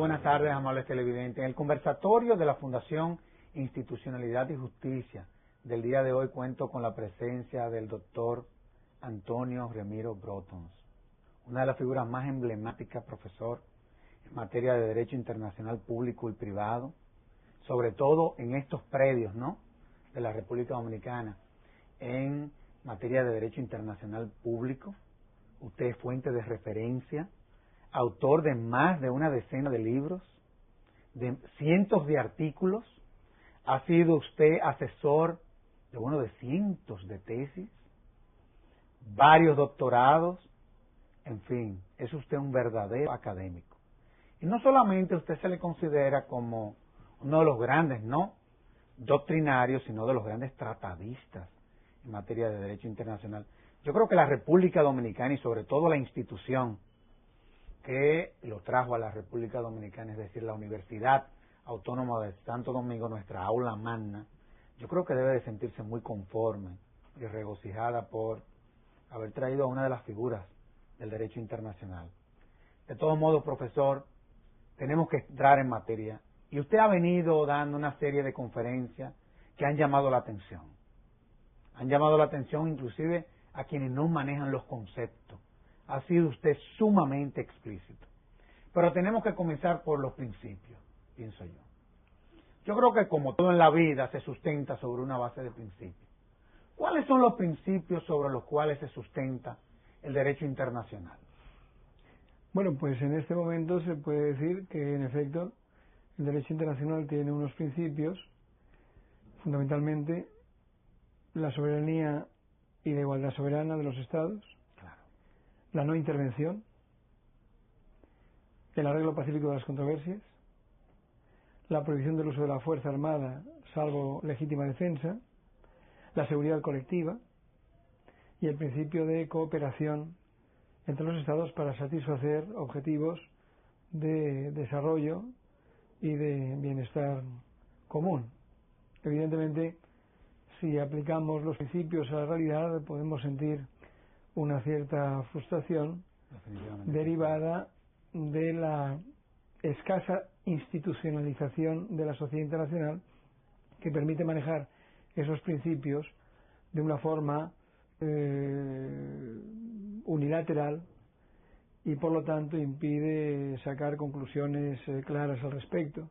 buenas tardes, amables televidentes. En el conversatorio de la Fundación Institucionalidad y Justicia del día de hoy cuento con la presencia del doctor Antonio Remiro Brotons, una de las figuras más emblemáticas, profesor, en materia de Derecho Internacional Público y Privado, sobre todo en estos predios, ¿no?, de la República Dominicana, en materia de Derecho Internacional Público. Usted es fuente de referencia, autor de más de una decena de libros, de cientos de artículos, ha sido usted asesor de cientos de tesis, varios doctorados, en fin, es usted un verdadero académico. Y no solamente usted se le considera como uno de los grandes, no doctrinarios, sino de los grandes tratadistas en materia de derecho internacional. Yo creo que la República Dominicana y sobre todo la institución que lo trajo a la República Dominicana, es decir, la Universidad Autónoma de Santo Domingo, nuestra aula magna, yo creo que debe de sentirse muy conforme y regocijada por haber traído a una de las figuras del derecho internacional. De todos modos, profesor, tenemos que entrar en materia y usted ha venido dando una serie de conferencias que han llamado la atención. Han llamado la atención inclusive a quienes no manejan los conceptos. Ha sido usted sumamente explícito. Pero tenemos que comenzar por los principios, pienso yo. Yo creo que como todo en la vida se sustenta sobre una base de principios. ¿Cuáles son los principios sobre los cuales se sustenta el derecho internacional? Bueno, pues en este momento se puede decir que en efecto el derecho internacional tiene unos principios, fundamentalmente la soberanía y la igualdad soberana de los Estados, la no intervención, el arreglo pacífico de las controversias, la prohibición del uso de la fuerza armada salvo legítima defensa, la seguridad colectiva y el principio de cooperación entre los Estados para satisfacer objetivos de desarrollo y de bienestar común. Evidentemente, si aplicamos los principios a la realidad, podemos sentir una cierta frustración derivada de la escasa institucionalización de la sociedad internacional que permite manejar esos principios de una forma unilateral y por lo tanto impide sacar conclusiones claras al respecto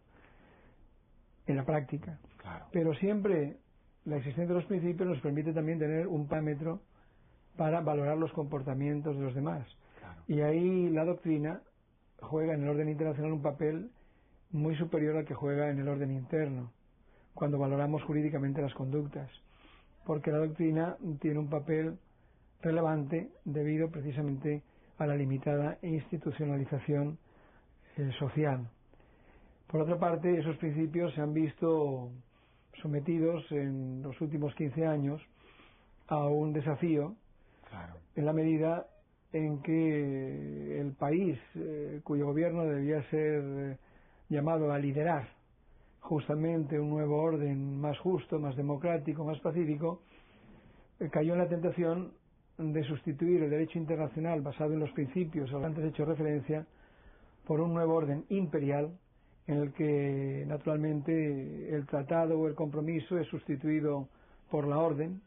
en la práctica. Claro. Pero siempre la existencia de los principios nos permite también tener un parámetro para valorar los comportamientos de los demás. Claro. Y ahí la doctrina juega en el orden internacional un papel muy superior al que juega en el orden interno, cuando valoramos jurídicamente las conductas, porque la doctrina tiene un papel relevante debido precisamente a la limitada institucionalización social. Por otra parte, esos principios se han visto sometidos en los últimos 15 años a un desafío. Claro. En la medida en que el país cuyo gobierno debía ser llamado a liderar justamente un nuevo orden más justo, más democrático, más pacífico, cayó en la tentación de sustituir el derecho internacional basado en los principios a los que antes he hecho referencia por un nuevo orden imperial en el que naturalmente el tratado o el compromiso es sustituido por la orden,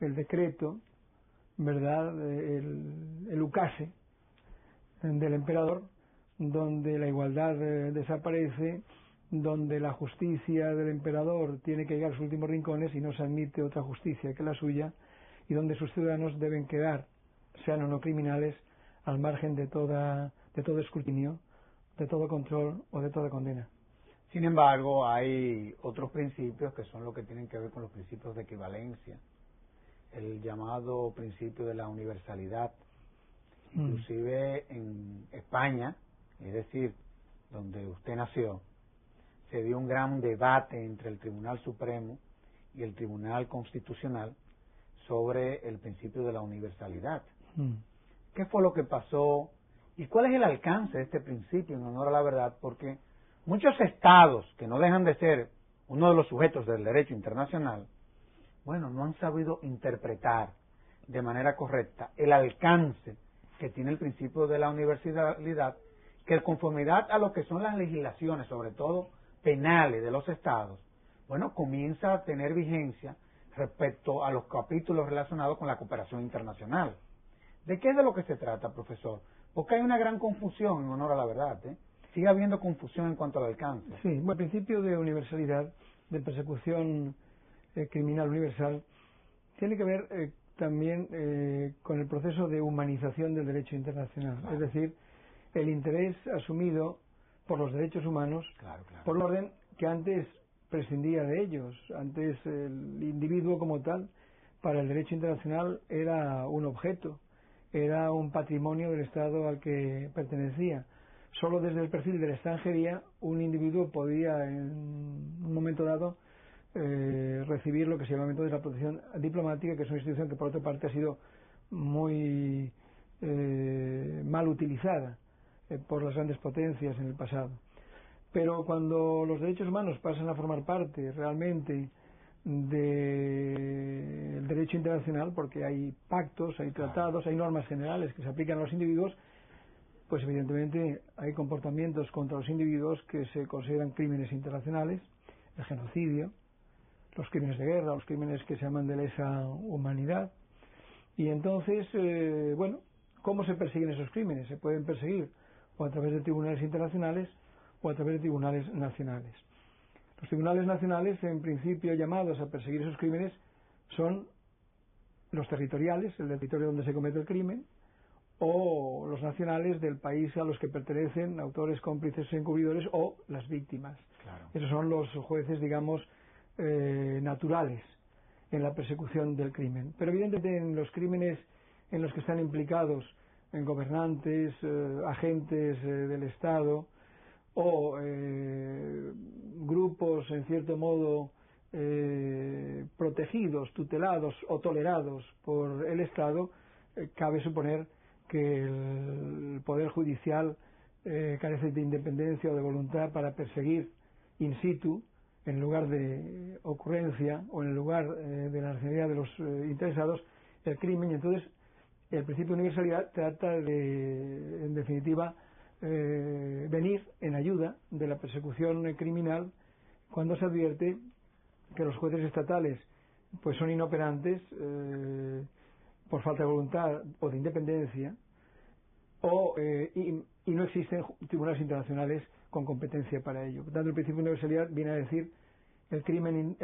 el decreto, ¿verdad?, el ukase del emperador, donde la igualdad desaparece, donde la justicia del emperador tiene que llegar a sus últimos rincones y no se admite otra justicia que la suya, y donde sus ciudadanos deben quedar, sean o no criminales, al margen de todo escrutinio, de todo control o de toda condena. Sin embargo, hay otros principios que son los que tienen que ver con los principios de equivalencia, el llamado principio de la universalidad. Inclusive en España, es decir, donde usted nació, se dio un gran debate entre el Tribunal Supremo y el Tribunal Constitucional sobre el principio de la universalidad. ¿Qué fue lo que pasó? ¿Y cuál es el alcance de este principio en honor a la verdad? Porque muchos estados que no dejan de ser uno de los sujetos del derecho internacional, no han sabido interpretar de manera correcta el alcance que tiene el principio de la universalidad, que conformidad a lo que son las legislaciones, sobre todo penales de los estados, bueno, comienza a tener vigencia respecto a los capítulos relacionados con la cooperación internacional. ¿De qué es de lo que se trata, profesor? Porque hay una gran confusión, en honor a la verdad, ¿eh? Sigue habiendo confusión en cuanto al alcance. Sí, bueno, el principio de universalidad, de persecución criminal universal, tiene que ver también con el proceso de humanización del derecho internacional. Claro. Es decir, el interés asumido por los derechos humanos, claro. Por un orden que antes prescindía de ellos. Antes el individuo como tal, para el derecho internacional, era un objeto, era un patrimonio del Estado al que pertenecía. Solo desde el perfil de la extranjería un individuo podía en un momento dado recibir lo que se llama entonces la protección diplomática, que es una institución que por otra parte ha sido muy mal utilizada por las grandes potencias en el pasado. Pero cuando los derechos humanos pasan a formar parte realmente del derecho internacional, porque hay pactos, hay tratados, hay normas generales que se aplican a los individuos, pues evidentemente hay comportamientos contra los individuos que se consideran crímenes internacionales, el genocidio, los crímenes de guerra, los crímenes que se llaman de lesa humanidad. Y entonces, bueno, ¿cómo se persiguen esos crímenes? Se pueden perseguir o a través de tribunales internacionales o a través de tribunales nacionales. Los tribunales nacionales, en principio llamados a perseguir esos crímenes, son los territoriales, el territorio donde se comete el crimen, o los nacionales del país a los que pertenecen autores, cómplices, encubridores o las víctimas. Claro. Esos son los jueces, digamos, naturales en la persecución del crimen. Pero evidentemente en los crímenes en los que están implicados en gobernantes, agentes del Estado o grupos en cierto modo protegidos, tutelados o tolerados por el Estado, cabe suponer que el Poder Judicial carece de independencia o de voluntad para perseguir in situ, en lugar de ocurrencia o en el lugar de la nacionalidad de los interesados, el crimen. Y entonces el principio de universalidad trata de, en definitiva, venir en ayuda de la persecución criminal cuando se advierte que los jueces estatales pues son inoperantes por falta de voluntad o de independencia, y no existen tribunales internacionales con competencia para ello. Por tanto, el principio de universalidad viene a decir el crimen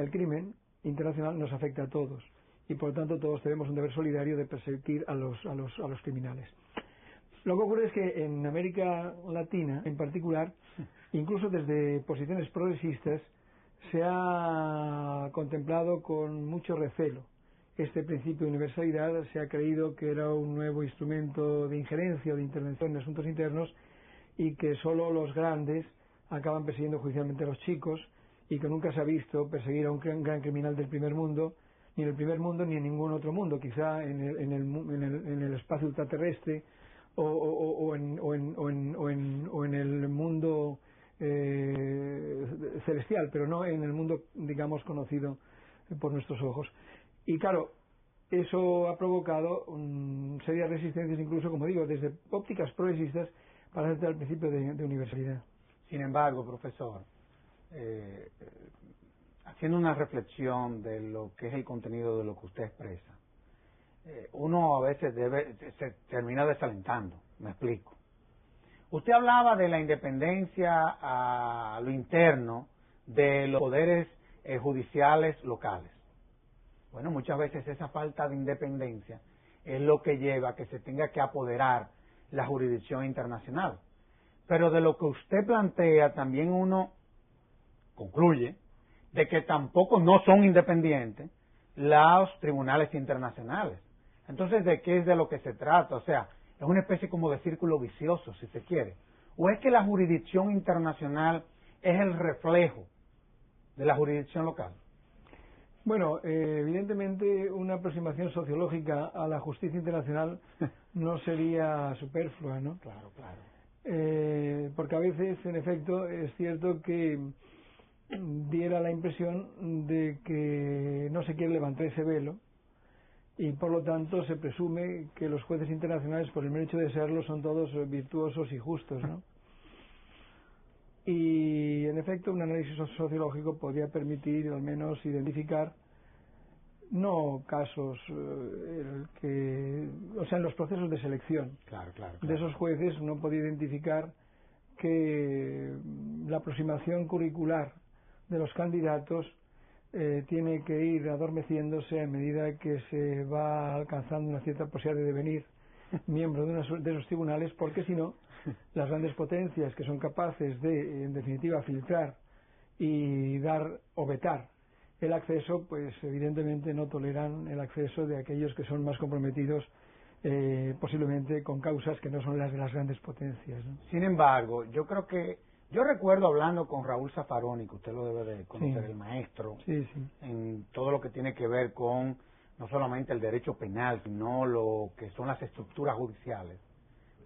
internacional nos afecta a todos y por lo tanto todos tenemos un deber solidario de perseguir a los criminales. Lo que ocurre es que en América Latina, en particular, incluso desde posiciones progresistas, se ha contemplado con mucho recelo este principio de universalidad. Se ha creído que era un nuevo instrumento de injerencia o de intervención en asuntos internos y que solo los grandes acaban persiguiendo judicialmente a los chicos y que nunca se ha visto perseguir a un gran criminal del primer mundo, ni en el primer mundo ni en ningún otro mundo, quizá en el espacio ultraterrestre o en el mundo celestial, pero no en el mundo, digamos, conocido por nuestros ojos. Y claro, eso ha provocado serias resistencias, incluso, como digo, desde ópticas progresistas, para aceptar el principio de universalidad. Sin embargo, profesor, haciendo una reflexión de lo que es el contenido de lo que usted expresa, uno a veces se termina desalentando. Me explico. Usted hablaba de la independencia a lo interno de los poderes judiciales locales. Bueno, muchas veces esa falta de independencia es lo que lleva a que se tenga que apoderar la jurisdicción internacional. Pero de lo que usted plantea también uno concluye de que tampoco no son independientes los tribunales internacionales. Entonces, ¿de qué es de lo que se trata? O sea, es una especie como de círculo vicioso, si se quiere. ¿O es que la jurisdicción internacional es el reflejo de la jurisdicción local? Bueno, evidentemente una aproximación sociológica a la justicia internacional no sería superflua, ¿no? Claro, claro. Porque a veces, en efecto, es cierto que diera la impresión de que no se quiere levantar ese velo y por lo tanto se presume que los jueces internacionales, por el mero hecho de serlo, son todos virtuosos y justos, ¿no? y en efecto un análisis sociológico podría permitir al menos identificar no casos en los procesos de selección claro. de esos jueces no podía identificar que la aproximación curricular de los candidatos tiene que ir adormeciéndose a medida que se va alcanzando una cierta posibilidad de devenir miembro de esos tribunales, porque si no, las grandes potencias que son capaces de, en definitiva, filtrar y dar o vetar el acceso, pues evidentemente no toleran el acceso de aquellos que son más comprometidos posiblemente con causas que no son las de las grandes potencias, ¿no? Sin embargo, yo recuerdo hablando con Raúl Zaffaroni, que usted lo debe de conocer, Sí. el maestro, Sí. en todo lo que tiene que ver con no solamente el derecho penal, sino lo que son las estructuras judiciales.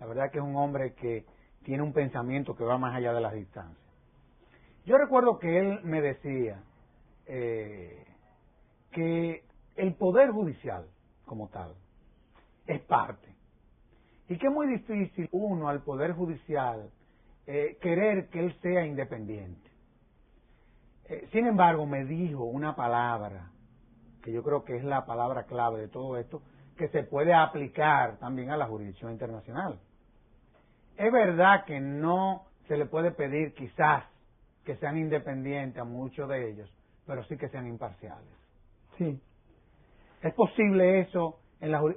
La verdad que es un hombre que tiene un pensamiento que va más allá de las distancias. Yo recuerdo que él me decía que el poder judicial como tal es parte y que es muy difícil uno al poder judicial querer que él sea independiente. Sin embargo, me dijo una palabra que yo creo que es la palabra clave de todo esto, que se puede aplicar también a la jurisdicción internacional. Es verdad que no se le puede pedir quizás que sean independientes a muchos de ellos, pero sí que sean imparciales. Sí. ¿Es posible eso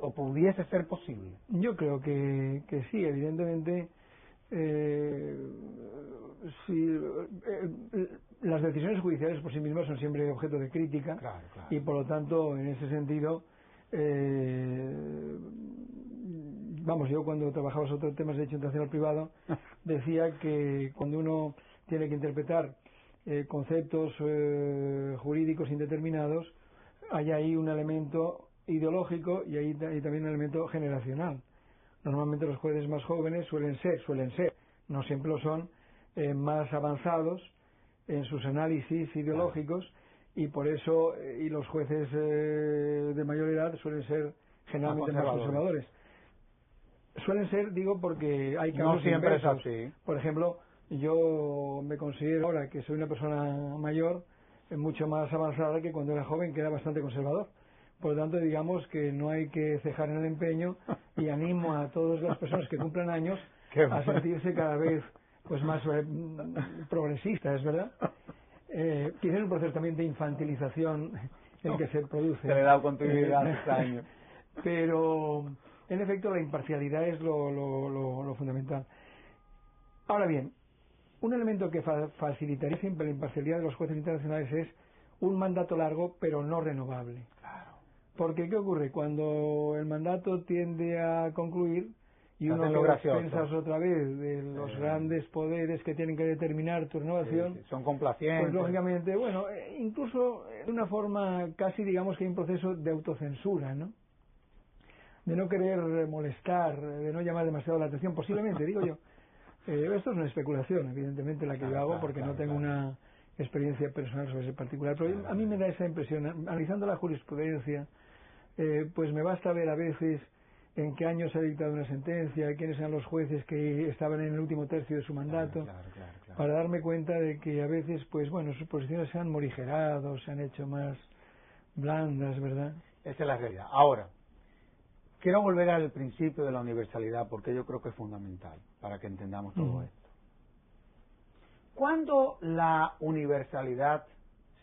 o pudiese ser posible? Yo creo que sí, evidentemente. Las decisiones judiciales por sí mismas son siempre objeto de crítica, claro. Y por lo tanto, en ese sentido, yo cuando trabajaba sobre temas de derecho internacional privado decía que cuando uno tiene que interpretar conceptos jurídicos indeterminados, hay ahí un elemento ideológico y hay también un elemento generacional. Normalmente los jueces más jóvenes suelen ser, no siempre lo son, más avanzados en sus análisis ideológicos, y por eso y los jueces de mayor edad suelen ser generalmente más conservadores. Suelen ser, digo, porque hay casos no siempre inversos. Es así. Por ejemplo, yo me considero ahora que soy una persona mayor mucho más avanzada que cuando era joven, que era bastante conservador. Por lo tanto, digamos que no hay que cejar en el empeño, y animo a todas las personas que cumplan años a sentirse cada vez pues más progresistas, ¿verdad? Quizás es un proceso también de infantilización el que se produce. Se le da continuidad a sus años. Pero, en efecto, la imparcialidad es lo fundamental. Ahora bien, un elemento que facilitaría siempre la imparcialidad de los jueces internacionales es un mandato largo, pero no renovable. Claro. Porque, ¿qué ocurre? Cuando el mandato tiende a concluir y uno piensas otra vez de los grandes poderes que tienen que determinar tu renovación, son complacientes. Pues lógicamente, incluso de una forma casi, digamos que hay un proceso de autocensura, ¿no? De no querer molestar, de no llamar demasiado la atención, posiblemente, digo yo. Esto es una especulación, evidentemente, la que yo hago, porque no tengo una experiencia personal sobre ese particular. Pero a mí me da esa impresión, analizando la jurisprudencia, pues me basta ver a veces en qué año se ha dictado una sentencia, quiénes eran los jueces que estaban en el último tercio de su mandato, para darme cuenta de que a veces, sus posiciones se han morigerado, se han hecho más blandas, ¿verdad? Esa es la realidad. Ahora, quiero volver al principio de la universalidad, porque yo creo que es fundamental para que entendamos todo esto. ¿Cuándo la universalidad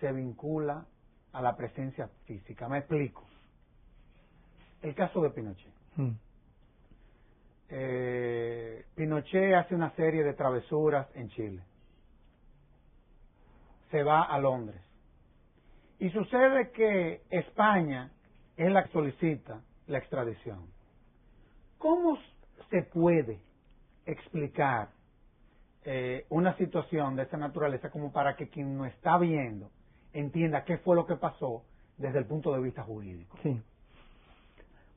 se vincula a la presencia física? Me explico. El caso de Pinochet. Pinochet hace una serie de travesuras en Chile. Se va a Londres. Y sucede que España es la que solicita la extradición. ¿Cómo se puede explicar una situación de esta naturaleza como para que quien no está viendo entienda qué fue lo que pasó desde el punto de vista jurídico? Sí.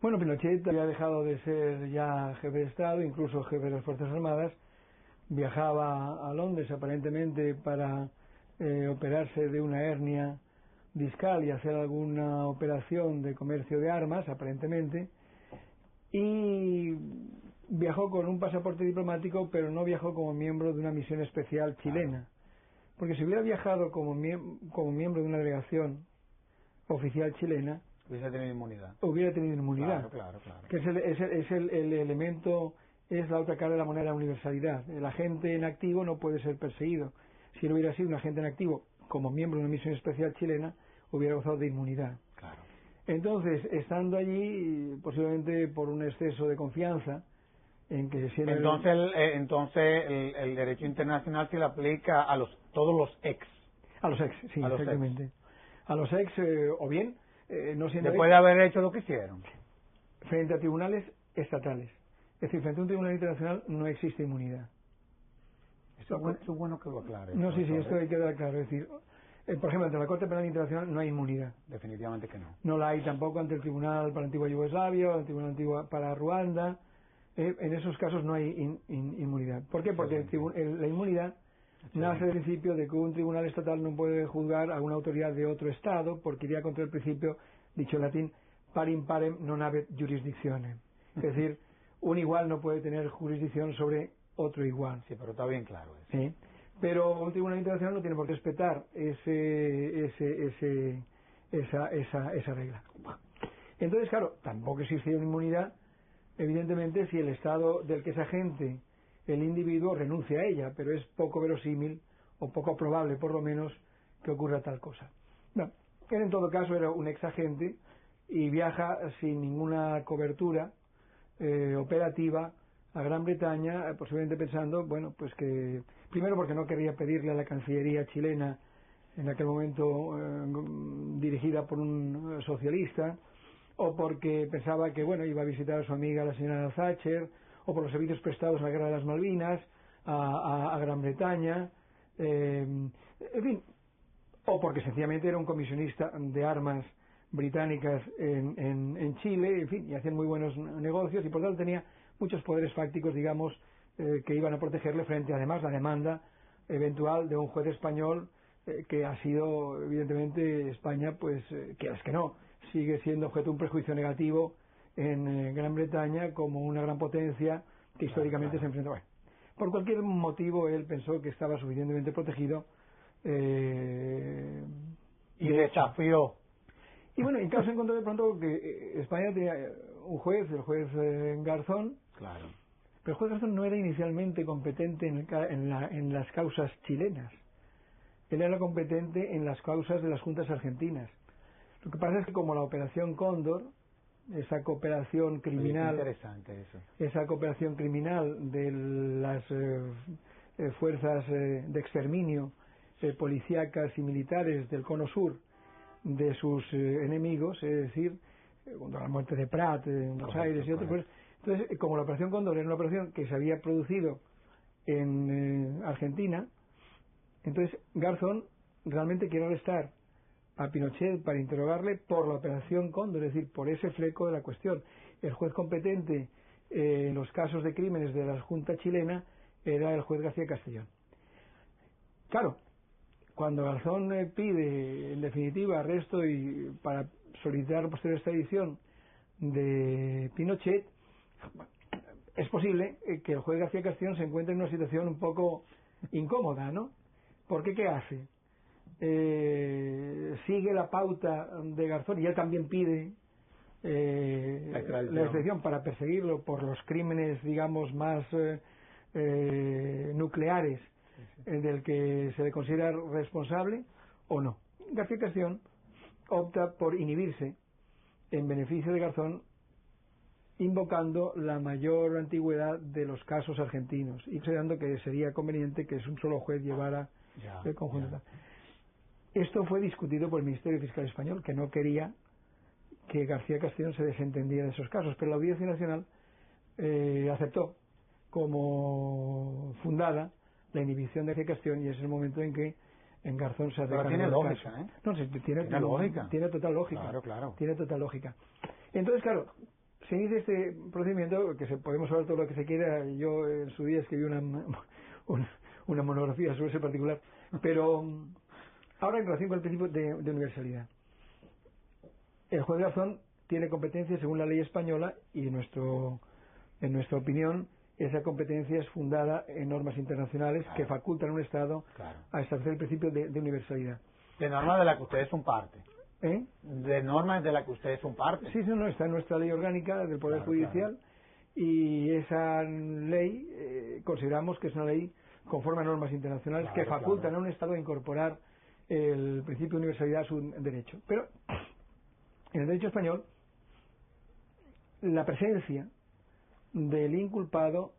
Bueno, Pinochet había dejado de ser ya jefe de Estado, incluso jefe de las Fuerzas Armadas. Viajaba a Londres aparentemente para operarse de una hernia discal y hacer alguna operación de comercio de armas, aparentemente. Y viajó con un pasaporte diplomático, pero no viajó como miembro de una misión especial chilena. Porque si hubiera viajado como miembro de una delegación oficial chilena, hubiera tenido inmunidad. Claro. Que es el elemento, es la otra cara de la moneda de la universalidad. El agente en activo no puede ser perseguido. Si él hubiera sido un agente en activo como miembro de una misión especial chilena, hubiera gozado de inmunidad. Claro. Entonces, estando allí, posiblemente por un exceso de confianza, en que siendo entonces el derecho internacional se le aplica a todos los ex. A los ex, sí, exactamente. A los ex, o bien, no siendo después de haber hecho lo que hicieron. Frente a tribunales estatales. Es decir, frente a un tribunal internacional no existe inmunidad. Eso es bueno que lo aclare. No, sí, esto hay que dar claro. Es decir, por ejemplo, ante la Corte Penal Internacional no hay inmunidad. Definitivamente que no. No la hay tampoco ante el Tribunal para la Antigua Yugoslavia o el Tribunal para Ruanda. En esos casos no hay inmunidad. ¿Por qué? Porque la inmunidad nace del principio de que un tribunal estatal no puede juzgar a una autoridad de otro Estado porque iría contra el principio, dicho en latín, parim parem non habet jurisdictionem. Es decir, un igual no puede tener jurisdicción sobre otro igual. Sí, pero está bien claro eso. ¿Sí? Pero un tribunal internacional no tiene por qué respetar esa regla. Entonces, claro, tampoco existe una inmunidad, evidentemente, si el Estado del que es agente el individuo renuncia a ella, pero es poco verosímil o poco probable, por lo menos, que ocurra tal cosa. No, él en todo caso era un ex agente y viaja sin ninguna cobertura operativa a Gran Bretaña, posiblemente pensando, bueno, pues que primero porque no quería pedirle a la Cancillería chilena, en aquel momento dirigida por un socialista, o porque pensaba que, bueno, iba a visitar a su amiga la señora Thatcher, o por los servicios prestados en la Guerra de las Malvinas a Gran Bretaña, en fin, o porque sencillamente era un comisionista de armas británicas en Chile, en fin, y hacían muy buenos negocios y por tanto tenía muchos poderes fácticos, digamos, que iban a protegerle frente además la demanda eventual de un juez español que ha sido, evidentemente, España, pues, que no, sigue siendo objeto de un prejuicio negativo en Gran Bretaña como una gran potencia que históricamente se enfrentó. Bueno, por cualquier motivo él pensó que estaba suficientemente protegido y desafió. Y bueno, en caso se encontró de pronto que España tenía un juez, el juez Garzón. Claro. Pero el juez Garzón no era inicialmente competente en las causas chilenas. Él era competente en las causas de las juntas argentinas. Lo que pasa es que como la Operación Cóndor, esa cooperación criminal, interesante eso. Esa cooperación criminal de las fuerzas de exterminio policíacas y militares del Cono Sur de sus enemigos, es decir, cuando la muerte de Prat en Buenos Aires y otros, pues, entonces como la Operación Cóndor era una operación que se había producido en Argentina, entonces Garzón realmente quiere arrestar a Pinochet para interrogarle por la Operación Cóndor, es decir, por ese fleco de la cuestión. El juez competente en los casos de crímenes de la Junta chilena era el juez García Castellón. Claro, cuando Garzón pide en definitiva arresto y para solicitar posterior extradición de Pinochet, es posible que el juez García Castellón se encuentre en una situación un poco incómoda, ¿no? Porque ¿qué hace? Sigue la pauta de Garzón y él también pide la extradición para perseguirlo por los crímenes, digamos, más nucleares del que se le considera responsable o no. García Castellón opta por inhibirse en beneficio de Garzón, invocando la mayor antigüedad de los casos argentinos y considerando que sería conveniente que un solo juez llevara el conjunto. Esto fue discutido por el Ministerio Fiscal Español, que no quería que García Castellón se desentendiera de esos casos, pero la Audiencia Nacional aceptó como fundada la inhibición de García Castellón y es el momento en que en Garzón se hace. Pero tiene lógica, caso. No, tiene lógica. Tiene total lógica. Claro. Tiene total lógica. Entonces, claro, se inicia este procedimiento, que podemos hablar todo lo que se quiera. Yo en su día escribí una monografía sobre ese particular, pero ahora en relación con el principio de universalidad. El juez Garzón tiene competencia según la ley española y nuestro En nuestra opinión, esa competencia es fundada en normas internacionales que facultan a un Estado a establecer el principio de universalidad. De normas de la que ustedes son parte. ¿Eh? De normas de la que ustedes son parte. Sí, no, está en nuestra ley orgánica del Poder Judicial y esa ley consideramos que es una ley conforme a normas internacionales que facultan a un Estado a incorporar el principio de universalidad a su derecho. Pero en el derecho español la presencia del inculpado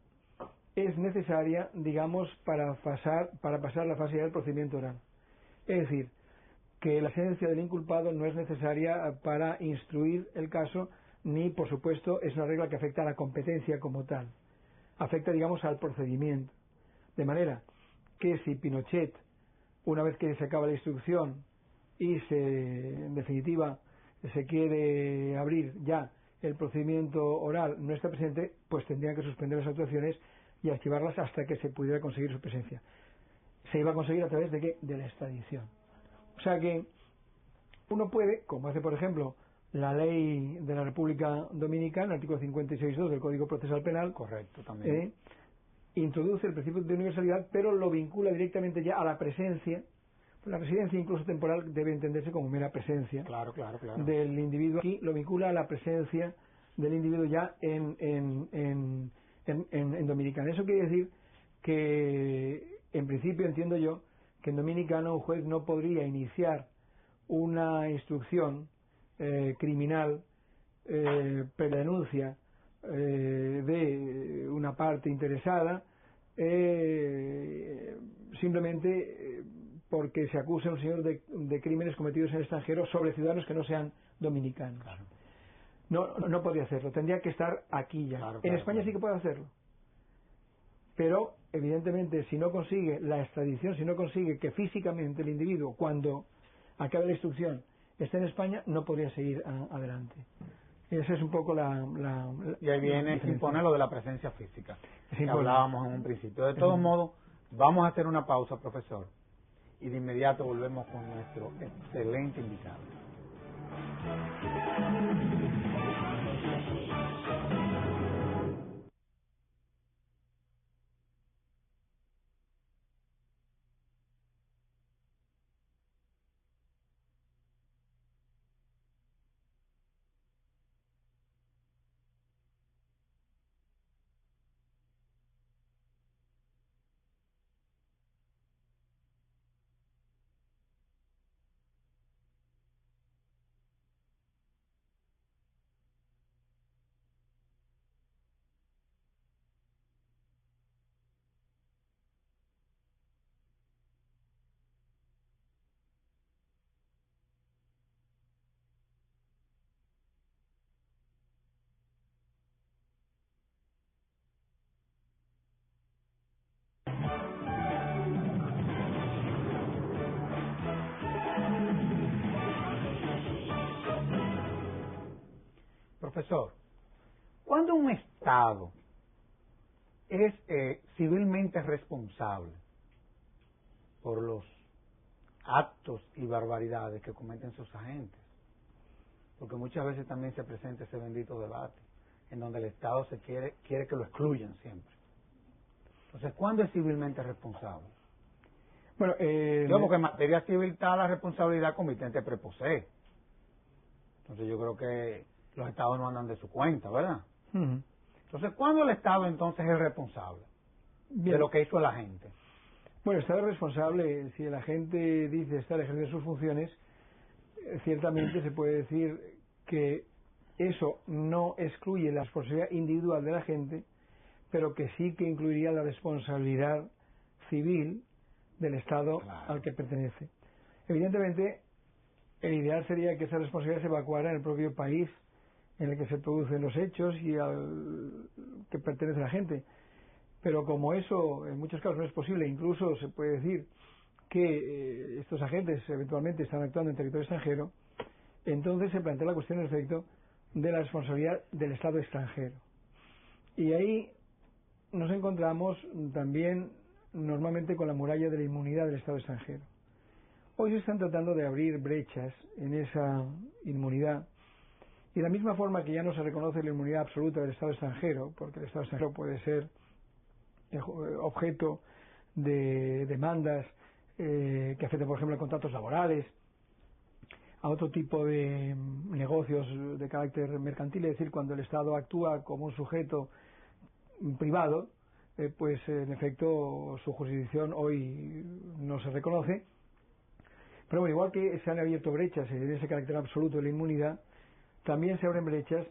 es necesaria, digamos, para pasar la fase del procedimiento oral. Es decir, que la presencia del inculpado no es necesaria para instruir el caso, ni, por supuesto, es una regla que afecta a la competencia como tal. Afecta, digamos, al procedimiento. De manera que si Pinochet, una vez que se acaba la instrucción y en definitiva, se quiere abrir ya el procedimiento oral, no está presente, pues tendrían que suspender las actuaciones y archivarlas hasta que se pudiera conseguir su presencia. Se iba a conseguir a través de ¿qué? De la extradición. O sea que uno puede, como hace por ejemplo la ley de la República Dominicana, el artículo 56.2 del Código Procesal Penal, correcto, también introduce el principio de universalidad, pero lo vincula directamente ya a la presencia. La residencia incluso temporal debe entenderse como mera presencia del individuo. Aquí lo vincula a la presencia del individuo ya en Dominicana. Eso quiere decir que en principio entiendo yo que en Dominicana un juez no podría iniciar una instrucción criminal predenuncia de una parte interesada simplemente porque se acusa a un señor de crímenes cometidos en el extranjero sobre ciudadanos que no sean dominicanos. No podría hacerlo, tendría que estar aquí ya. En España sí que puede hacerlo, pero evidentemente si no consigue la extradición, si no consigue que físicamente el individuo cuando acabe la instrucción esté en España, no podría seguir adelante. Esa es un poco y ahí viene, se impone lo de la presencia física que hablábamos en un principio. De todos modos, vamos a hacer una pausa, profesor, y de inmediato volvemos con nuestro excelente invitado. Profesor, ¿cuándo un Estado es civilmente responsable por los actos y barbaridades que cometen sus agentes? Porque muchas veces también se presenta ese bendito debate en donde el Estado quiere que lo excluyan siempre. Entonces, ¿cuándo es civilmente responsable? Bueno, porque en materia civil está la responsabilidad comitente preposee. Entonces yo creo que los Estados no andan de su cuenta, ¿verdad? Entonces, ¿cuándo el Estado entonces es responsable de lo que hizo el agente? Bueno, el Estado es responsable si el agente dice estar ejerciendo sus funciones. Ciertamente se puede decir que eso no excluye la responsabilidad individual del agente, pero que sí que incluiría la responsabilidad civil del Estado al que pertenece. Evidentemente, el ideal sería que esa responsabilidad se evacuara en el propio país en el que se producen los hechos y al que pertenece la gente. Pero como eso en muchos casos no es posible, incluso se puede decir que estos agentes eventualmente están actuando en territorio extranjero, entonces se plantea la cuestión en efecto de la responsabilidad del Estado extranjero. Y ahí nos encontramos también normalmente con la muralla de la inmunidad del Estado extranjero. Hoy se están tratando de abrir brechas en esa inmunidad Y de la misma forma que ya no se reconoce la inmunidad absoluta del Estado extranjero, porque el Estado extranjero puede ser objeto de demandas que afecten, por ejemplo, a contratos laborales, a otro tipo de negocios de carácter mercantil, es decir, cuando el Estado actúa como un sujeto privado, pues en efecto su jurisdicción hoy no se reconoce. Pero bueno, igual que se han abierto brechas en ese carácter absoluto de la inmunidad, también se abren brechas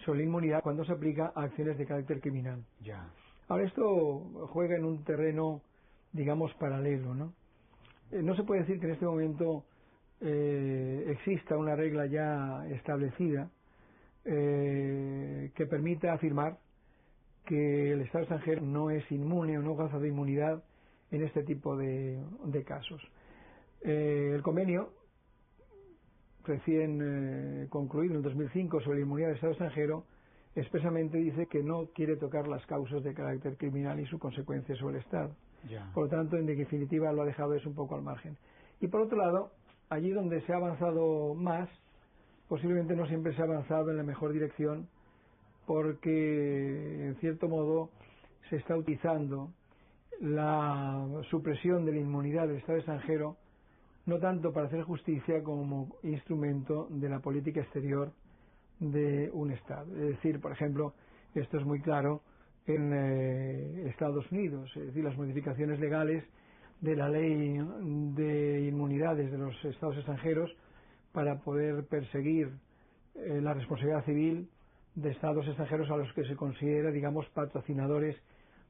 sobre la inmunidad cuando se aplica a acciones de carácter criminal. Ya. Ahora, esto juega en un terreno, digamos, paralelo, ¿no? No se puede decir que en este momento exista una regla ya establecida que permita afirmar que el Estado extranjero no es inmune o no goza de inmunidad en este tipo de casos. El convenio recién concluido en 2005 sobre la inmunidad del Estado extranjero expresamente dice que no quiere tocar las causas de carácter criminal y su consecuencia sobre el Estado. Ya. Por lo tanto, en definitiva, lo ha dejado eso un poco al margen. Y por otro lado, allí donde se ha avanzado más, posiblemente no siempre se ha avanzado en la mejor dirección, porque en cierto modo se está utilizando la supresión de la inmunidad del Estado extranjero no tanto para hacer justicia como instrumento de la política exterior de un Estado. Es decir, por ejemplo, esto es muy claro en Estados Unidos, es decir, las modificaciones legales de la ley de inmunidades de los Estados extranjeros para poder perseguir la responsabilidad civil de Estados extranjeros a los que se considera, digamos, patrocinadores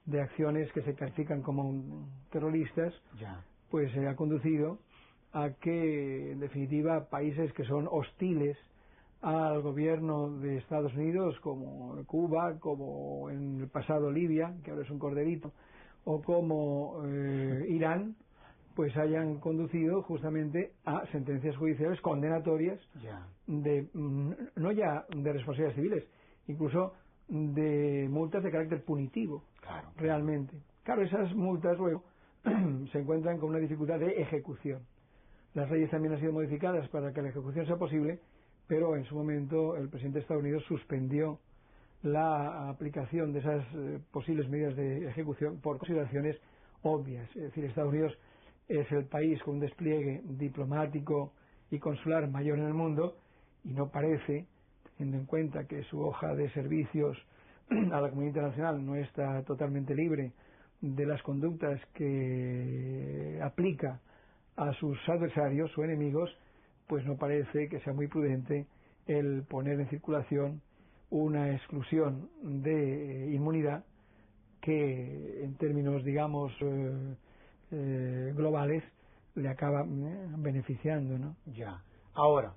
de acciones que se califican como terroristas, Ya. pues ha conducido a que, en definitiva, países que son hostiles al gobierno de Estados Unidos, como Cuba, como en el pasado Libia, que ahora es un corderito, o como Irán, pues hayan conducido justamente a sentencias judiciales condenatorias Ya. de no ya de responsabilidades civiles, incluso de multas de carácter punitivo, Claro. realmente. Claro, esas multas luego se encuentran con una dificultad de ejecución. Las leyes también han sido modificadas para que la ejecución sea posible, pero en su momento el presidente de Estados Unidos suspendió la aplicación de esas posibles medidas de ejecución por consideraciones obvias. Es decir, Estados Unidos es el país con un despliegue diplomático y consular mayor en el mundo y no parece, teniendo en cuenta que su hoja de servicios a la comunidad internacional no está totalmente libre de las conductas que aplica a sus adversarios o enemigos, pues no parece que sea muy prudente el poner en circulación una exclusión de inmunidad que en términos, digamos, globales le acaba beneficiando, ¿no? Ya. Ahora,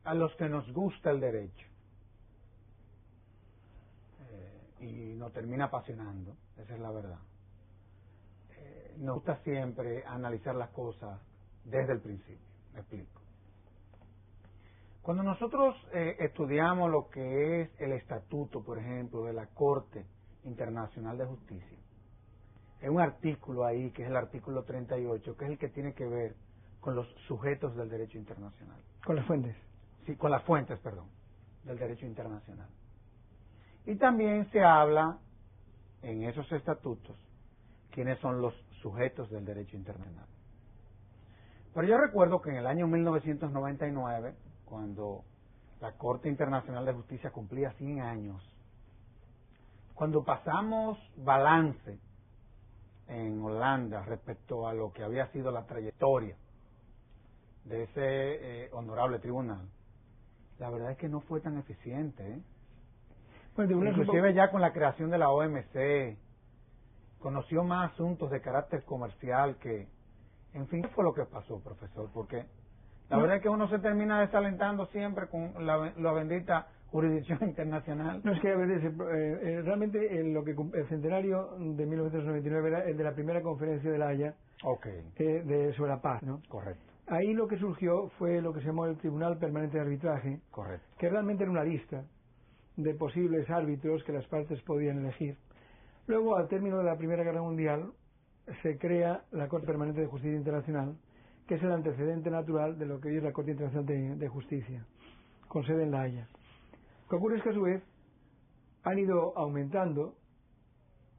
a los que nos gusta el derecho y nos termina apasionando, esa es la verdad, nos gusta siempre analizar las cosas desde el principio. Me explico. Cuando nosotros estudiamos lo que es el estatuto, por ejemplo, de la Corte Internacional de Justicia, hay un artículo ahí, que es el artículo 38, que es el que tiene que ver con los sujetos del derecho internacional. Con las fuentes. Sí, con las fuentes, perdón, del derecho internacional. Y también se habla en esos estatutos quiénes son los sujetos del derecho internacional. Pero yo recuerdo que en el año 1999, cuando la Corte Internacional de Justicia cumplía 100 años, cuando pasamos balance en Holanda respecto a lo que había sido la trayectoria de ese honorable tribunal, la verdad es que no fue tan eficiente, ¿eh? Bueno, inclusive ya con la creación de la OMC conoció más asuntos de carácter comercial que, en fin, ¿qué fue lo que pasó, profesor? Porque la verdad es que uno se termina desalentando siempre con la bendita jurisdicción internacional. No, es que a veces realmente lo que el centenario de 1999 era el de la primera conferencia de La Haya, sobre la paz, ¿no? Correcto. Ahí lo que surgió fue lo que se llamó el Tribunal Permanente de Arbitraje, correcto, que realmente era una lista de posibles árbitros que las partes podían elegir. Luego, al término de la Primera Guerra Mundial, se crea la Corte Permanente de Justicia Internacional, que es el antecedente natural de lo que hoy es la Corte Internacional de Justicia. con sede en La Haya. Lo que ocurre es que a su vez han ido aumentando,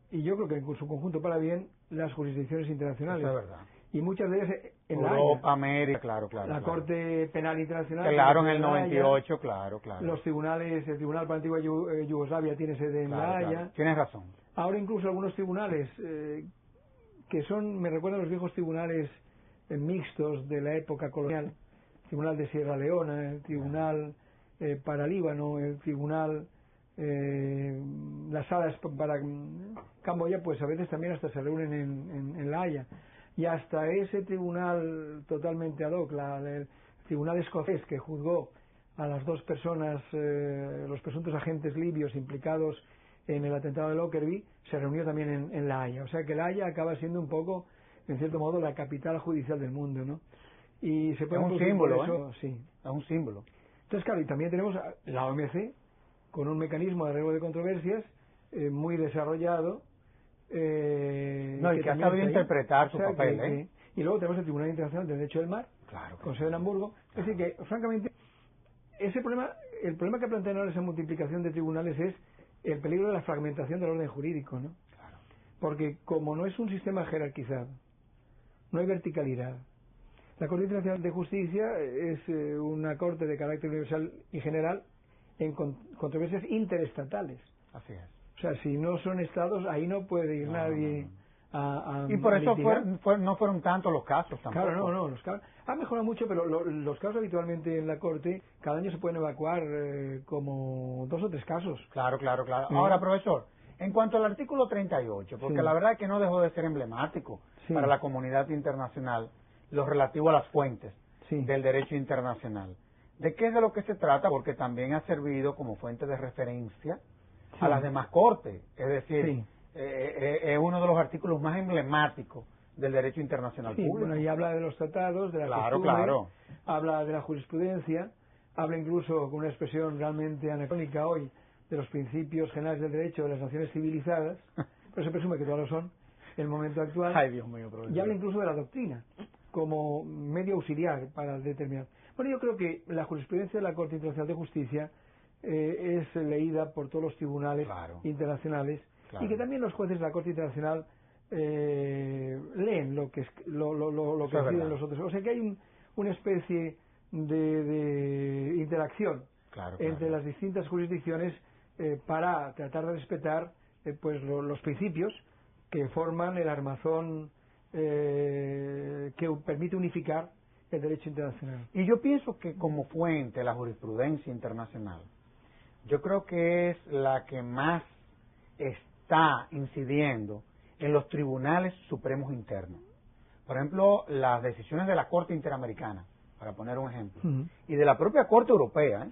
y yo creo que en su conjunto para bien, las jurisdicciones internacionales. Eso es verdad. Y muchas de ellas en Europa, La Haya. América, claro. La Corte Penal Internacional. Claro, en el La Haya, 98, claro. Los tribunales, el Tribunal para la Antigua Yugoslavia tiene sede en La Haya. Claro. Tienes razón. Ahora incluso algunos tribunales que me recuerdan los viejos tribunales mixtos de la época colonial, el Tribunal de Sierra Leona, el Tribunal para Líbano, el Tribunal, las salas para Camboya, pues a veces también hasta se reúnen en La Haya. Y hasta ese tribunal totalmente ad hoc, el tribunal escocés que juzgó a las dos personas, los presuntos agentes libios implicados en el atentado de Lockerbie, se reunió también en La Haya. O sea que La Haya acaba siendo un poco, en cierto modo, la capital judicial del mundo, ¿no? Y se puede es un símbolo, eso, sí. Es un símbolo. Entonces, claro, y también tenemos la OMC con un mecanismo de arreglo de controversias muy desarrollado. Y que ha sabido interpretar su papel, Y luego tenemos el Tribunal Internacional de Derecho del Mar, con sede en Hamburgo. Es decir que, francamente, el problema que plantean ahora esa multiplicación de tribunales es el peligro de la fragmentación del orden jurídico, ¿no? Claro. Porque como no es un sistema jerarquizado, no hay verticalidad. La Corte Internacional de Justicia es una corte de carácter universal y general en controversias interestatales. Así es. O sea, si no son estados, ahí no puede ir nadie a y por eso litigar. no fueron tantos los casos tampoco. Claro, no, los casos han mejorado mucho, pero los casos habitualmente en la Corte, cada año se pueden evacuar como 2 o 3 casos. Claro. Ahora, profesor, en cuanto al artículo 38, porque la verdad es que no dejó de ser emblemático para la comunidad internacional, lo relativo a las fuentes del derecho internacional. ¿De qué es de lo que se trata? Porque también ha servido como fuente de referencia a las demás cortes, es decir, es uno de los artículos más emblemáticos del derecho internacional público. Bueno, y habla de los tratados, de la costumbre, habla de la jurisprudencia, habla incluso con una expresión realmente anacrónica hoy de los principios generales del derecho de las naciones civilizadas, pero se presume que todos lo son en el momento actual. Ay, Dios mío, profesor. Y habla incluso de la doctrina como medio auxiliar para determinar. Bueno, yo creo que la jurisprudencia de la Corte Internacional de Justicia es leída por todos los tribunales internacionales y que también los jueces de la Corte Internacional leen lo que deciden los otros. O sea que hay una especie de interacción entre las distintas jurisdicciones para tratar de respetar pues los principios que forman el armazón que permite unificar el derecho internacional. Y yo pienso que como fuente la jurisprudencia internacional, yo creo que es la que más está incidiendo en los tribunales supremos internos. Por ejemplo, las decisiones de la Corte Interamericana, para poner un ejemplo, y de la propia Corte Europea,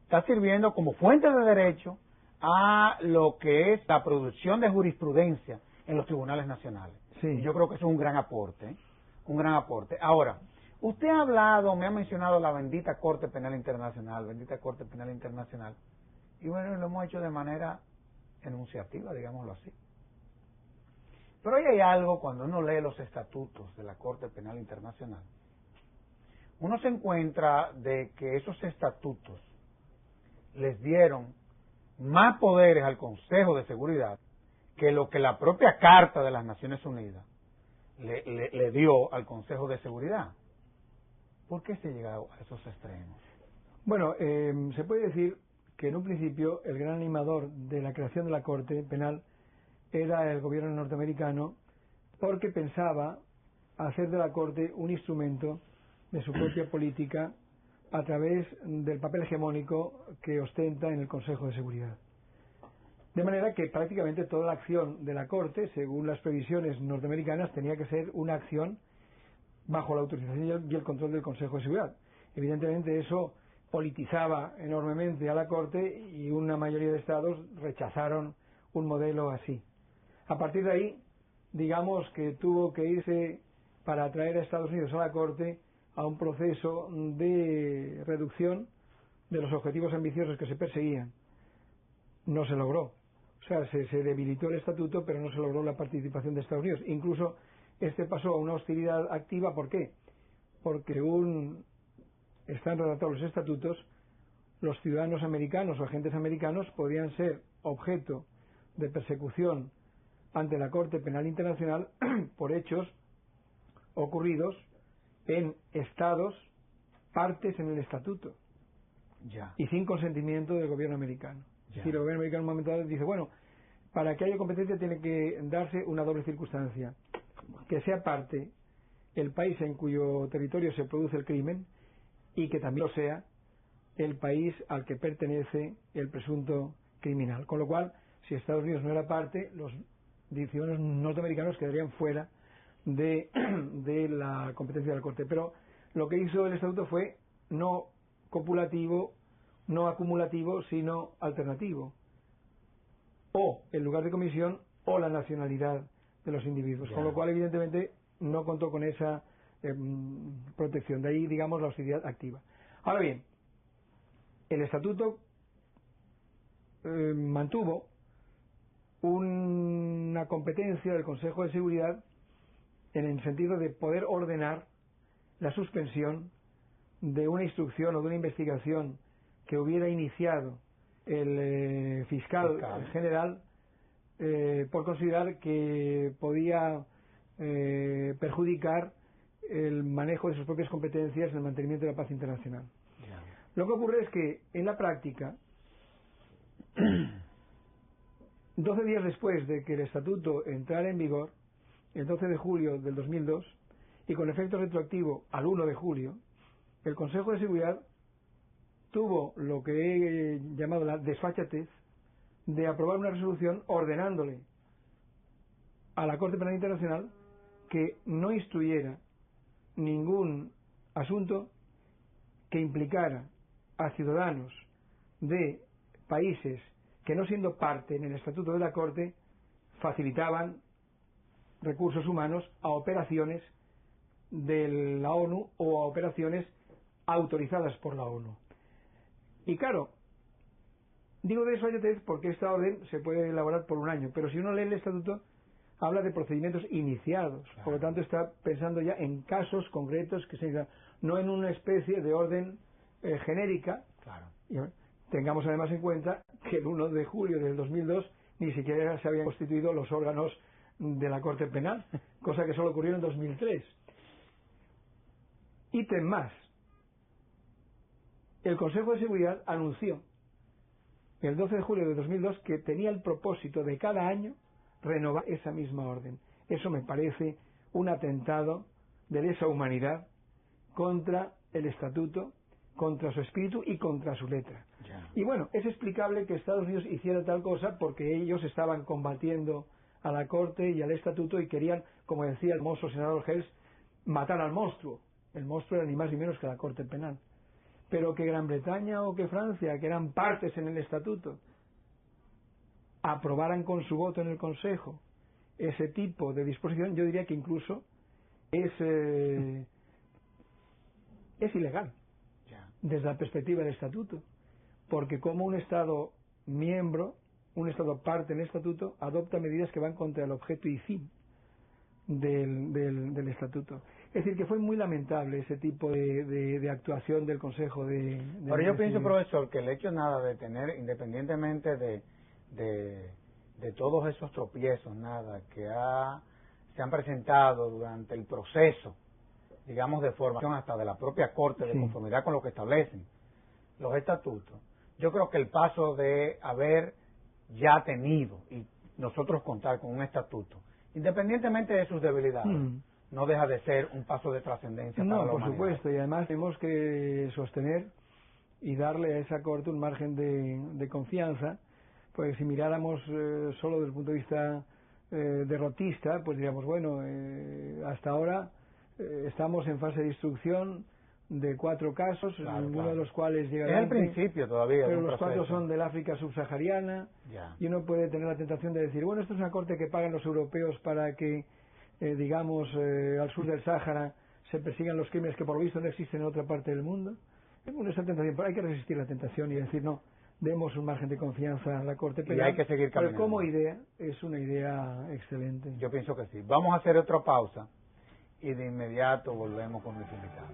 está sirviendo como fuente de derecho a lo que es la producción de jurisprudencia en los tribunales nacionales. Y yo creo que eso es un gran aporte, un gran aporte. Ahora, usted ha hablado, me ha mencionado la bendita Corte Penal Internacional, y bueno, lo hemos hecho de manera enunciativa, digámoslo así. Pero ahí hay algo, cuando uno lee los estatutos de la Corte Penal Internacional, uno se encuentra de que esos estatutos les dieron más poderes al Consejo de Seguridad que lo que la propia Carta de las Naciones Unidas le dio al Consejo de Seguridad. ¿Por qué se ha llegado a esos extremos? Bueno, se puede decir que en un principio el gran animador de la creación de la Corte Penal era el gobierno norteamericano, porque pensaba hacer de la Corte un instrumento de su propia política a través del papel hegemónico que ostenta en el Consejo de Seguridad. De manera que prácticamente toda la acción de la Corte, según las previsiones norteamericanas, tenía que ser una acción bajo la autorización y el control del Consejo de Seguridad. Evidentemente eso politizaba enormemente a la Corte y una mayoría de estados rechazaron un modelo así. A partir de ahí, digamos que tuvo que irse para atraer a Estados Unidos a la Corte a un proceso de reducción de los objetivos ambiciosos que se perseguían. No se logró. O sea, se debilitó el estatuto, pero no se logró la participación de Estados Unidos. Incluso este pasó a una hostilidad activa. ¿Por qué? Porque según están redactados los estatutos, los ciudadanos americanos o agentes americanos podían ser objeto de persecución ante la Corte Penal Internacional por hechos ocurridos en estados partes en el estatuto y sin consentimiento del gobierno americano. Es decir, el gobierno americano en un momento dado dice, bueno, para que haya competencia tiene que darse una doble circunstancia: que sea parte el país en cuyo territorio se produce el crimen y que también lo sea el país al que pertenece el presunto criminal. Con lo cual, si Estados Unidos no era parte, los ciudadanos norteamericanos quedarían fuera de la competencia de la Corte. Pero lo que hizo el Estatuto fue no copulativo, no acumulativo, sino alternativo. O el lugar de comisión o la nacionalidad de los individuos. Con lo cual, evidentemente, no contó con esa protección. De ahí, digamos, la hostilidad activa. Ahora bien, el Estatuto mantuvo una competencia del Consejo de Seguridad en el sentido de poder ordenar la suspensión de una instrucción o de una investigación que hubiera iniciado el fiscal general por considerar que podía perjudicar el manejo de sus propias competencias en el mantenimiento de la paz internacional. Lo que ocurre es que en la práctica 12 días después de que el Estatuto entrara en vigor, el 12 de julio del 2002, y con efecto retroactivo al 1 de julio, el Consejo de Seguridad tuvo lo que he llamado la desfachatez de aprobar una resolución ordenándole a la Corte Penal Internacional que no instruyera ningún asunto que implicara a ciudadanos de países que, no siendo parte en el Estatuto de la Corte, facilitaban recursos humanos a operaciones de la ONU o a operaciones autorizadas por la ONU. Y claro, digo de desfachatez porque esta orden se puede elaborar por un año, pero si uno lee el Estatuto habla de procedimientos iniciados, por lo tanto está pensando ya en casos concretos que se no en una especie de orden genérica. Y tengamos además en cuenta que el 1 de julio del 2002 ni siquiera se habían constituido los órganos de la Corte Penal, cosa que solo ocurrió en 2003. Ítem más. El Consejo de Seguridad anunció el 12 de julio de 2002 que tenía el propósito de cada año renovar esa misma orden. Eso me parece un atentado de lesa humanidad contra el Estatuto, contra su espíritu y contra su letra. Y bueno, es explicable que Estados Unidos hiciera tal cosa porque ellos estaban combatiendo a la Corte y al Estatuto y querían, como decía el famoso senador Hales, matar al monstruo. El monstruo era ni más ni menos que la Corte Penal. Pero que Gran Bretaña o que Francia, que eran partes en el Estatuto, aprobaran con su voto en el Consejo ese tipo de disposición, yo diría que incluso es ilegal desde la perspectiva del Estatuto, porque como un Estado miembro, un Estado parte en el Estatuto, adopta medidas que van contra el objeto y fin del Estatuto. Es decir, que fue muy lamentable ese tipo de actuación del Consejo de Ahora yo pienso, profesor, que el hecho nada de tener, independientemente de todos esos tropiezos, nada, que se han presentado durante el proceso, digamos, de formación hasta de la propia Corte, de conformidad con lo que establecen los estatutos, yo creo que el paso de haber ya tenido y nosotros contar con un estatuto, independientemente de sus debilidades, no deja de ser un paso de trascendencia para la humanidad. No, por supuesto, y además tenemos que sostener y darle a esa Corte un margen de confianza, pues si miráramos solo desde el punto de vista derrotista, pues diríamos, bueno, hasta ahora estamos en fase de instrucción de 4 casos, ninguno de los cuales llega es el principio todavía, pero los 4 son del África subsahariana, y uno puede tener la tentación de decir, bueno, esto es una corte que pagan los europeos para que digamos al sur del Sáhara se persigan los crímenes que por lo visto no existen en otra parte del mundo. Esa tentación, pero hay que resistir la tentación y decir, no, demos un margen de confianza a la Corte Penal, y hay que seguir caminando. Pero como idea es una idea excelente. Yo pienso que sí. Vamos a hacer otra pausa y de inmediato volvemos con mis invitados.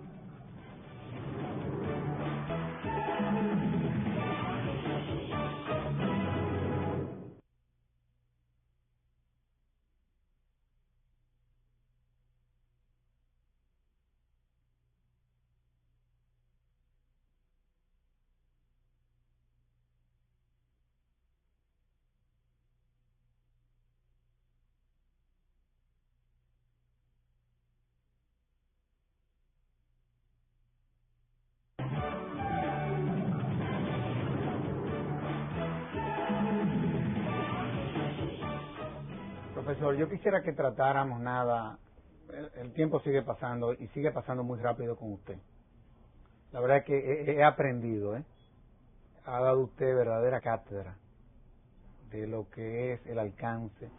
Profesor, yo quisiera que tratáramos el tiempo sigue pasando y sigue pasando muy rápido con usted. La verdad es que he aprendido, ha dado usted verdadera cátedra de lo que es el alcance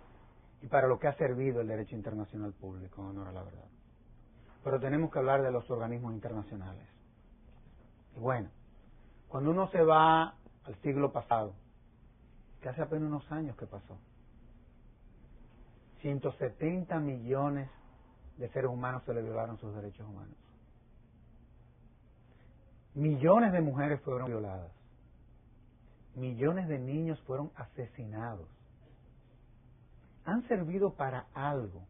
y para lo que ha servido el derecho internacional público, en honor a la verdad. Pero tenemos que hablar de los organismos internacionales. Y bueno, cuando uno se va al siglo pasado, que hace apenas unos años que pasó, 170 millones de seres humanos se le violaron sus derechos humanos. Millones de mujeres fueron violadas. Millones de niños fueron asesinados. ¿Han servido para algo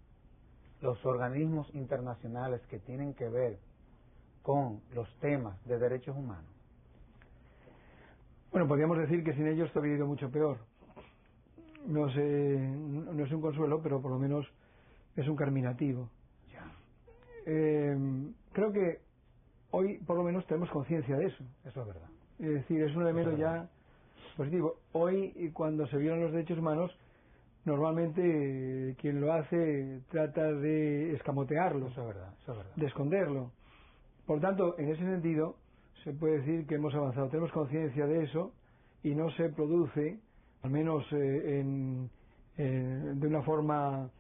los organismos internacionales que tienen que ver con los temas de derechos humanos? Bueno, podríamos decir que sin ellos te habría ido mucho peor. No sé, no es un consuelo, pero por lo menos es un carminativo. Creo que hoy por lo menos tenemos conciencia de eso. Eso es verdad. Es decir, es un elemento ya positivo. Hoy, cuando se violan los derechos humanos, normalmente quien lo hace trata de escamotearlo, eso es verdad. De esconderlo. Por tanto, en ese sentido, se puede decir que hemos avanzado. Tenemos conciencia de eso y no se produce, al menos de una forma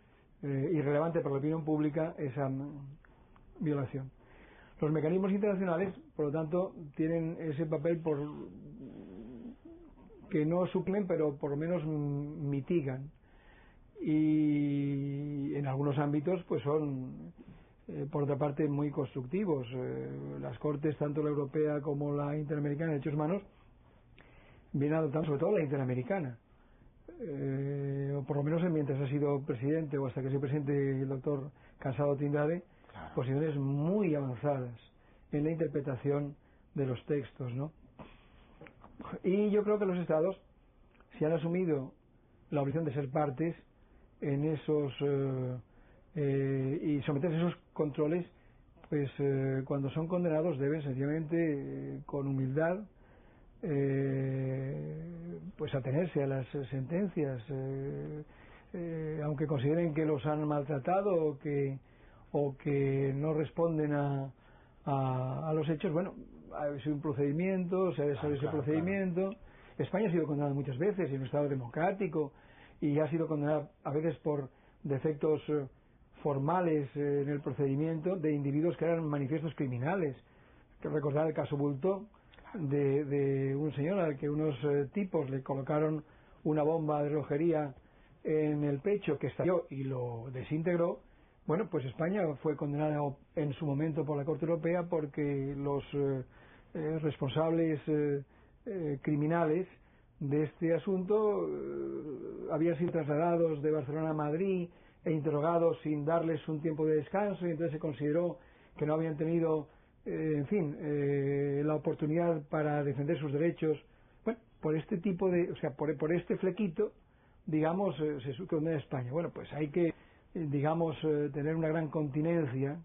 irrelevante para la opinión pública, esa violación. Los mecanismos internacionales, por lo tanto, tienen ese papel que no suplen, pero por lo menos mitigan. Y en algunos ámbitos pues son por otra parte muy constructivos. Las cortes, tanto la europea como la interamericana de derechos humanos, vienen adoptando, sobre todo la interamericana, o por lo menos mientras ha sido presidente o hasta que sea presidente el doctor Cansado Tindade, posiciones muy avanzadas en la interpretación de los textos, ¿no? Y yo creo que los estados, si han asumido la obligación de ser partes en esos y someterse a esos controles, pues cuando son condenados deben sencillamente con humildad pues atenerse a las sentencias, aunque consideren que los han maltratado o que no responden a los hechos. Bueno, ha sido un procedimiento, se ha desarrollado ese procedimiento. España ha sido condenada muchas veces en un estado democrático y ha sido condenada a veces por defectos formales en el procedimiento de individuos que eran manifiestos criminales. Que recordar el caso Bultó de un señor al que unos tipos le colocaron una bomba de relojería en el pecho que estalló y lo desintegró. Bueno, pues España fue condenada en su momento por la Corte Europea porque los responsables criminales de este asunto habían sido trasladados de Barcelona a Madrid e interrogados sin darles un tiempo de descanso, y entonces se consideró que no habían tenido la oportunidad para defender sus derechos. Bueno, por este tipo de, o sea, por este flequito, digamos, se condena a España. Bueno, pues hay que, digamos, tener una gran continencia,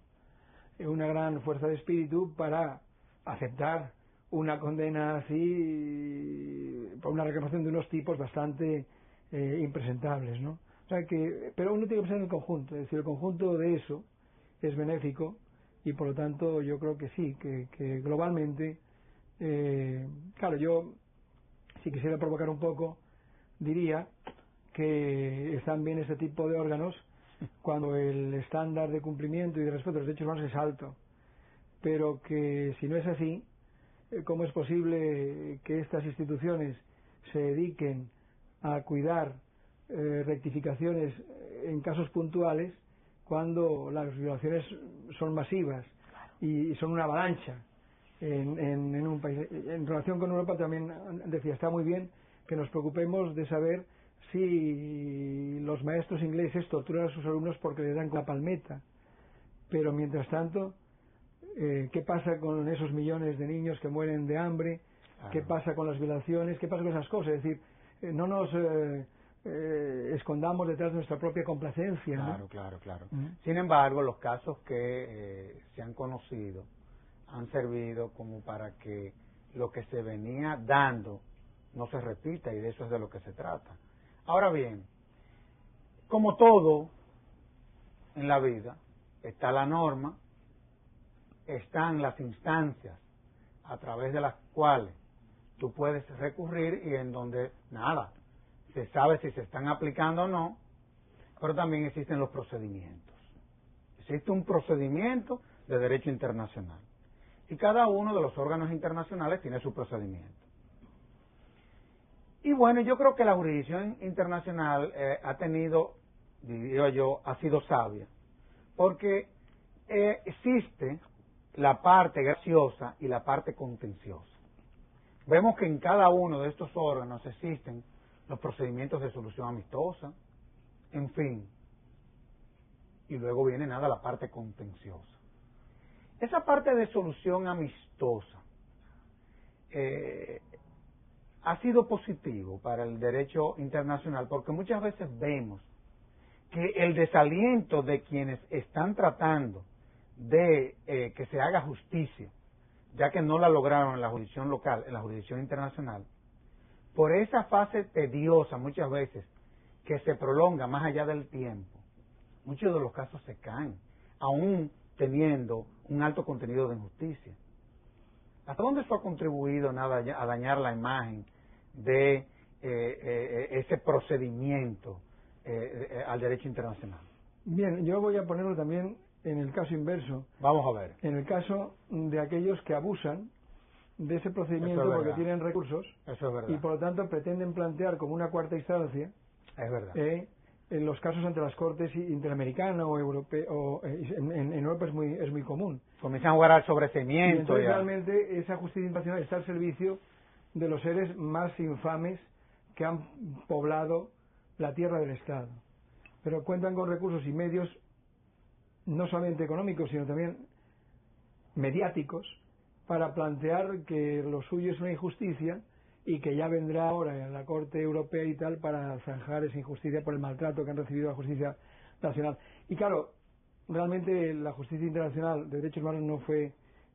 una gran fuerza de espíritu para aceptar una condena así por una reclamación de unos tipos bastante impresentables, ¿no? O sea que, pero uno tiene que pensar en el conjunto, es decir, el conjunto de eso es benéfico y por lo tanto yo creo que sí, que globalmente, claro, yo si quisiera provocar un poco diría que están bien este tipo de órganos cuando el estándar de cumplimiento y de respeto a los derechos humanos es alto, pero que si no es así, ¿cómo es posible que estas instituciones se dediquen a cuidar rectificaciones en casos puntuales cuando las violaciones son masivas y son una avalancha en un país? En relación con Europa también decía, está muy bien que nos preocupemos de saber si los maestros ingleses torturan a sus alumnos porque les dan con la palmeta, pero mientras tanto, ¿qué pasa con esos millones de niños que mueren de hambre? ¿Qué pasa con las violaciones? ¿Qué pasa con esas cosas? Es decir, no nos escondamos detrás de nuestra propia complacencia, ¿no? Claro. Sin embargo, los casos que se han conocido han servido como para que lo que se venía dando no se repita, y de eso es de lo que se trata. Ahora bien, como todo en la vida, está la norma, están las instancias a través de las cuales tú puedes recurrir y en donde nada, se sabe si se están aplicando o no, pero también existen los procedimientos. Existe un procedimiento de derecho internacional y cada uno de los órganos internacionales tiene su procedimiento. Y bueno, yo creo que la jurisdicción internacional ha tenido, diría yo, ha sido sabia, porque existe la parte graciosa y la parte contenciosa. Vemos que en cada uno de estos órganos existen los procedimientos de solución amistosa, en fin, y luego viene la parte contenciosa. Esa parte de solución amistosa ha sido positivo para el derecho internacional porque muchas veces vemos que el desaliento de quienes están tratando de que se haga justicia, ya que no la lograron en la jurisdicción local, en la jurisdicción internacional, por esa fase tediosa muchas veces que se prolonga más allá del tiempo, muchos de los casos se caen, aún teniendo un alto contenido de injusticia. ¿Hasta dónde eso ha contribuido a dañar la imagen de ese procedimiento al derecho internacional? Bien, yo voy a ponerlo también en el caso inverso. Vamos a ver. En el caso de aquellos que abusan de ese procedimiento porque tienen recursos. Eso es verdad. Y por lo tanto pretenden plantear como una cuarta instancia. Es verdad. En los casos ante las Cortes Interamericana o Europea, en Europa es muy común. Comienzan a jugar al sobreseimiento. Y entonces realmente esa justicia internacional está al servicio de los seres más infames que han poblado la tierra del Estado. Pero cuentan con recursos y medios no solamente económicos, sino también mediáticos, para plantear que lo suyo es una injusticia y que ya vendrá ahora en la Corte Europea y tal para zanjar esa injusticia por el maltrato que han recibido la justicia nacional. Y claro, realmente la justicia internacional de derechos humanos no fue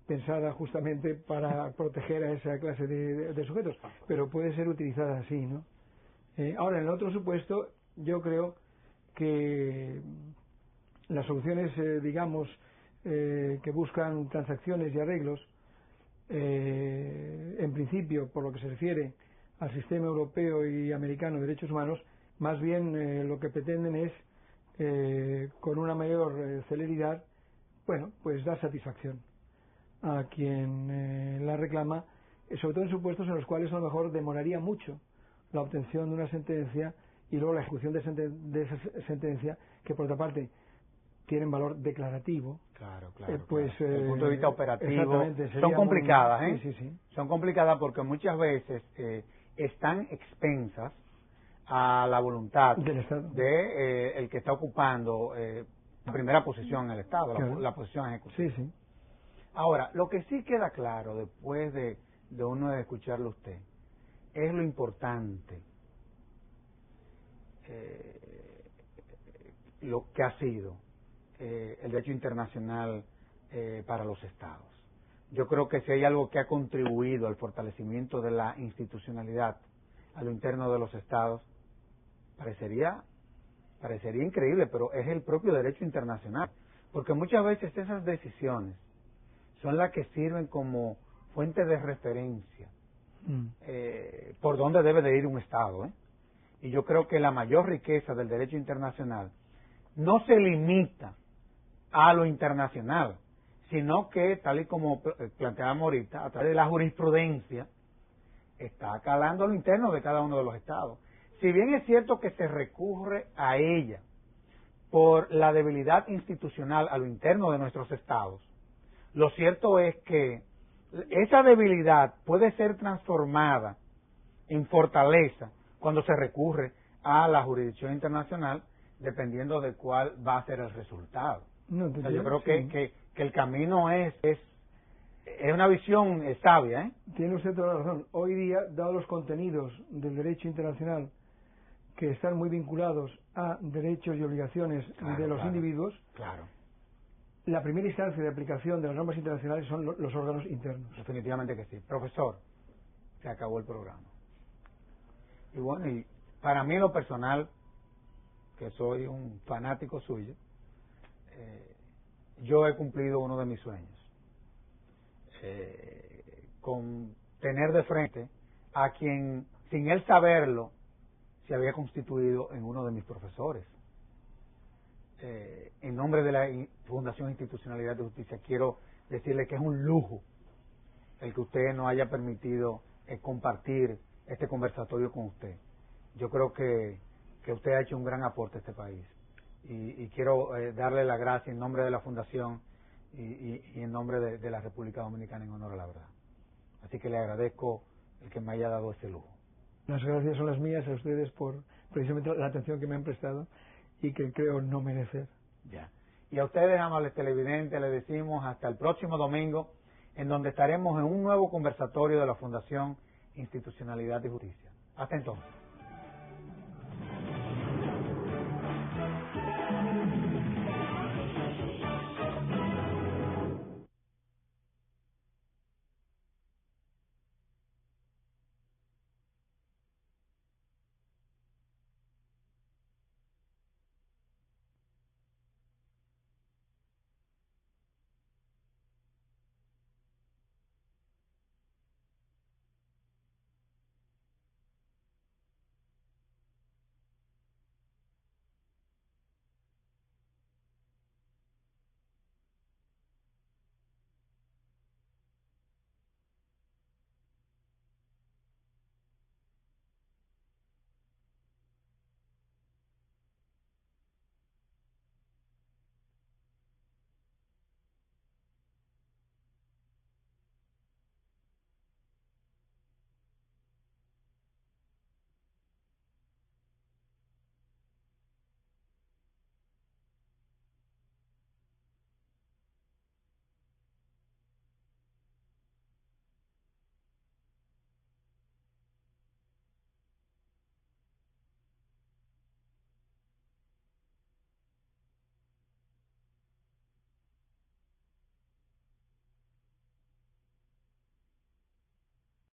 pensada justamente para proteger a esa clase de sujetos, pero puede ser utilizada así, ¿no? Ahora, en el otro supuesto, yo creo que las soluciones, que buscan transacciones y arreglos, en principio, por lo que se refiere al sistema europeo y americano de derechos humanos, más bien lo que pretenden es, con una mayor celeridad, pues dar satisfacción a quien la reclama, sobre todo en supuestos en los cuales a lo mejor demoraría mucho la obtención de una sentencia y luego la ejecución de esa sentencia, que por otra parte tienen valor declarativo. Claro. Pues, desde el punto de vista operativo son complicadas, Sí. Son complicadas porque muchas veces están expensas a la voluntad del Estado, de el que está ocupando la primera posición en el Estado, claro. la posición ejecutiva. Sí. Ahora, lo que sí queda claro después de uno de escucharlo a usted es lo importante lo que ha sido el derecho internacional para los estados. Yo creo que si hay algo que ha contribuido al fortalecimiento de la institucionalidad a lo interno de los estados, parecería increíble, pero es el propio derecho internacional, porque muchas veces esas decisiones son las que sirven como fuente de referencia por dónde debe de ir un estado, Y yo creo que la mayor riqueza del derecho internacional no se limita a lo internacional, sino que, tal y como planteábamos ahorita, a través de la jurisprudencia, está calando lo interno de cada uno de los estados. Si bien es cierto que se recurre a ella por la debilidad institucional a lo interno de nuestros estados, lo cierto es que esa debilidad puede ser transformada en fortaleza cuando se recurre a la jurisdicción internacional, dependiendo de cuál va a ser el resultado. Yo creo que el camino es una visión sabia. Tiene usted toda la razón. Hoy día, dados los contenidos del derecho internacional que están muy vinculados a derechos y obligaciones de los individuos, la primera instancia de aplicación de las normas internacionales son los órganos internos. Definitivamente que sí. Profesor, se acabó el programa. Y bueno, y para mí en lo personal, que soy un fanático suyo, yo he cumplido uno de mis sueños, con tener de frente a quien, sin él saberlo, se había constituido en uno de mis profesores. En nombre de la Fundación Institucionalidad de Justicia, quiero decirle que es un lujo el que usted nos haya permitido compartir este conversatorio con usted. Yo creo que usted ha hecho un gran aporte a este país y quiero darle las gracias en nombre de la Fundación y en nombre de la República Dominicana, en honor a la verdad. Así que le agradezco el que me haya dado este lujo. Las gracias son las mías a ustedes por precisamente la atención que me han prestado y que creo no merecer. Ya. Y a ustedes, amables televidentes, les decimos hasta el próximo domingo, en donde estaremos en un nuevo conversatorio de la Fundación Institucionalidad y Justicia. Hasta entonces.